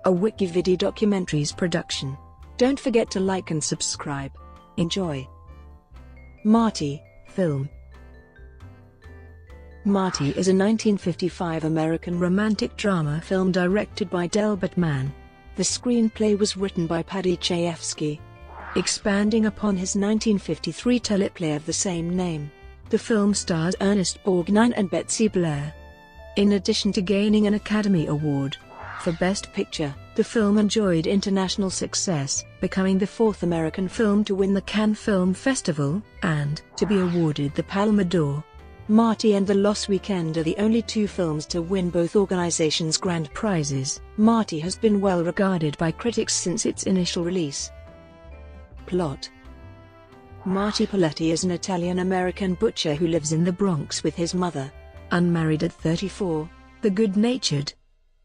a WikiVidi Documentaries production. Don't forget to like and subscribe. Enjoy. Marty, film. Marty is a 1955 American romantic drama film directed by Delbert Mann. The screenplay was written by Paddy Chayefsky, expanding upon his 1953 teleplay of the same name. The film stars Ernest, Borgnine and Betsy Blair. In addition to gaining an Academy Award for Best Picture, the film enjoyed international success, becoming the fourth American film to win the Cannes Film Festival, and to be awarded the Palme d'Or. Marty and the Lost Weekend are the only two films to win both organizations' grand prizes. Marty has been well regarded by critics since its initial release. Plot: Marty Paletti is an Italian-American butcher who lives in the Bronx with his mother. Unmarried at 34, the good-natured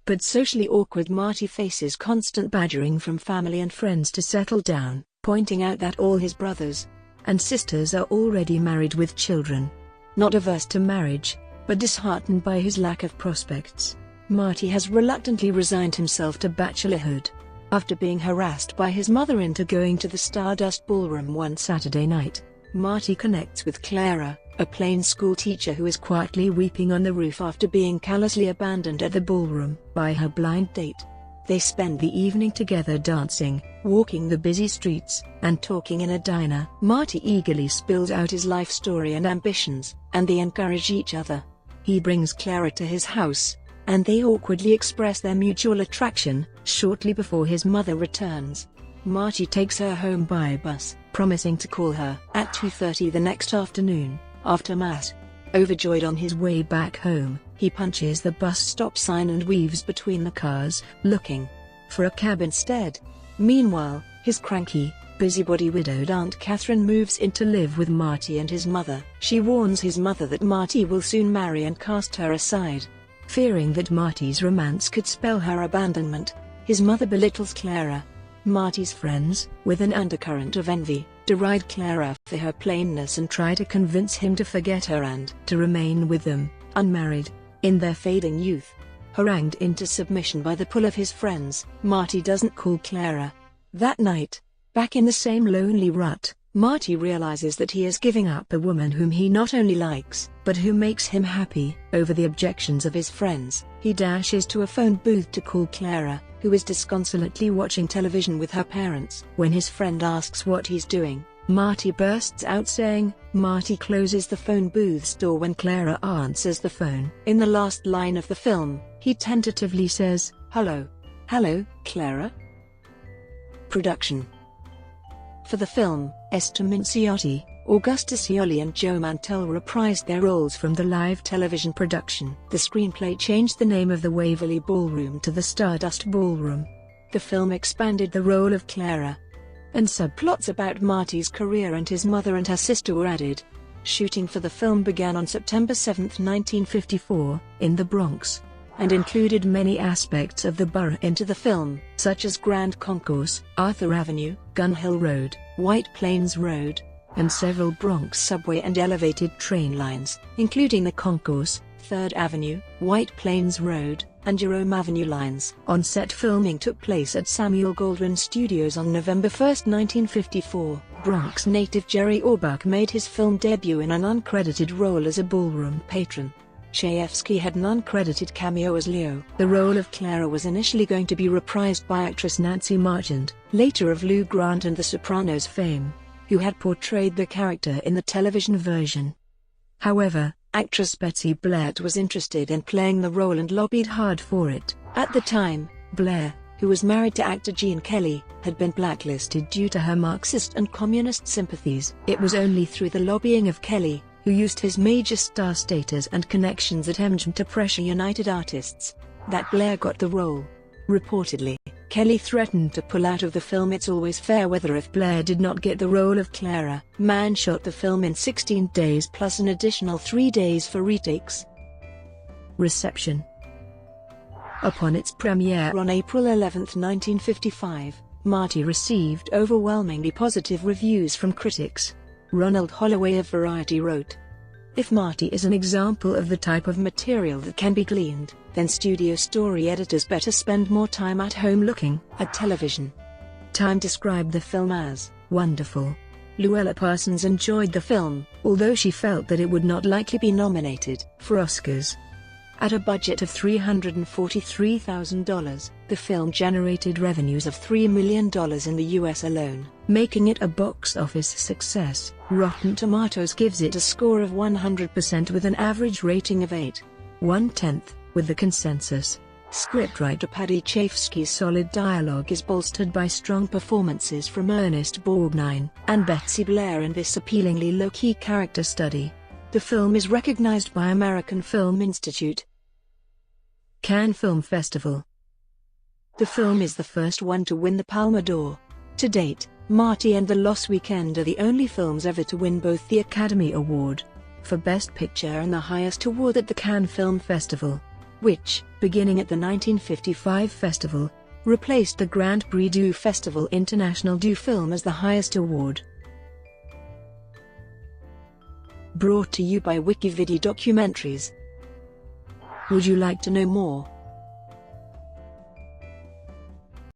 but socially awkward Marty faces constant badgering from family and friends to settle down, pointing out that all his brothers and sisters are already married with children. Not averse to marriage, but disheartened by his lack of prospects, Marty has reluctantly resigned himself to bachelorhood. After being harassed by his mother into going to the Stardust Ballroom one Saturday night, Marty connects with Clara, a plain school teacher who is quietly weeping on the roof after being callously abandoned at the ballroom by her blind date. They spend the evening together dancing, walking the busy streets, and talking in a diner. Marty eagerly spills out his life story and ambitions, and they encourage each other. He brings Clara to his house, and they awkwardly express their mutual attraction, shortly before his mother returns. Marty takes her home by bus, promising to call her at 2:30 the next afternoon, after Mass. Overjoyed on his way back home, he punches the bus stop sign and weaves between the cars, looking for a cab instead. Meanwhile, his cranky, busybody widowed Aunt Catherine moves in to live with Marty and his mother. She warns his mother that Marty will soon marry and cast her aside. Fearing that Marty's romance could spell her abandonment, his mother belittles Clara. Marty's friends, with an undercurrent of envy, deride Clara for her plainness and try to convince him to forget her and to remain with them, unmarried, in their fading youth. Harangued into submission by the pull of his friends, Marty doesn't call Clara. That night, back in the same lonely rut, Marty realizes that he is giving up a woman whom he not only likes, but who makes him happy. Over the objections of his friends, he dashes to a phone booth to call Clara, who is disconsolately watching television with her parents. When his friend asks what he's doing, Marty bursts out saying, Marty closes the phone booth's door when Clara answers the phone. In the last line of the film, he tentatively says, "Hello. Hello, Clara?" Production. For the film, Esther Minciotti, Augusta Scioli and Joe Mantell reprised their roles from the live television production. The screenplay changed the name of the Waverly Ballroom to the Stardust Ballroom. The film expanded the role of Clara, and subplots about Marty's career and his mother and her sister were added. Shooting for the film began on September 7, 1954, in the Bronx, and included many aspects of the borough into the film, such as Grand Concourse, Arthur Avenue, Gun Hill Road, White Plains Road, and several Bronx subway and elevated train lines, including the Concourse, 3rd Avenue, White Plains Road, and Jerome Avenue lines. On-set filming took place at Samuel Goldwyn Studios on November 1, 1954. Bronx native Jerry Orbach made his film debut in an uncredited role as a ballroom patron. Chayefsky had an uncredited cameo as Leo. The role of Clara was initially going to be reprised by actress Nancy Marchand, later of Lou Grant and The Sopranos fame, who had portrayed the character in the television version. However, actress Betsy Blair was interested in playing the role and lobbied hard for it. At the time, Blair, who was married to actor Gene Kelly, had been blacklisted due to her Marxist and communist sympathies. It was only through the lobbying of Kelly, who used his major star status and connections at MGM to pressure United Artists, that Blair got the role. Reportedly, Kelly threatened to pull out of the film It's Always Fair Weather if Blair did not get the role of Clara. Mann shot the film in 16 days plus an additional 3 days for retakes. Reception. Upon its premiere on April 11, 1955, Marty received overwhelmingly positive reviews from critics. Ronald Holloway of Variety wrote, If Marty is an example of the type of material that can be gleaned, then studio story editors better spend more time at home looking at television. Time described the film as wonderful. Luella Parsons enjoyed the film, although she felt that it would not likely be nominated for Oscars. At a budget of $343,000, the film generated revenues of $3 million in the US alone, making it a box office success. Rotten Tomatoes gives it a score of 100% with an average rating of 8.1, with the consensus. Scriptwriter Paddy Chayefsky's solid dialogue is bolstered by strong performances from Ernest, Borgnine, and Betsy Blair in this appealingly low-key character study. The film is recognized by American Film Institute. Cannes Film Festival. The film is the first one to win the Palme d'Or. To date, Marty and The Lost Weekend are the only films ever to win both the Academy Award for Best Picture and the highest award at the Cannes Film Festival, which, beginning at the 1955 festival, replaced the Grand Prix du Festival International du Film as the highest award. Brought to you by WikiVidi Documentaries. Would you like to know more?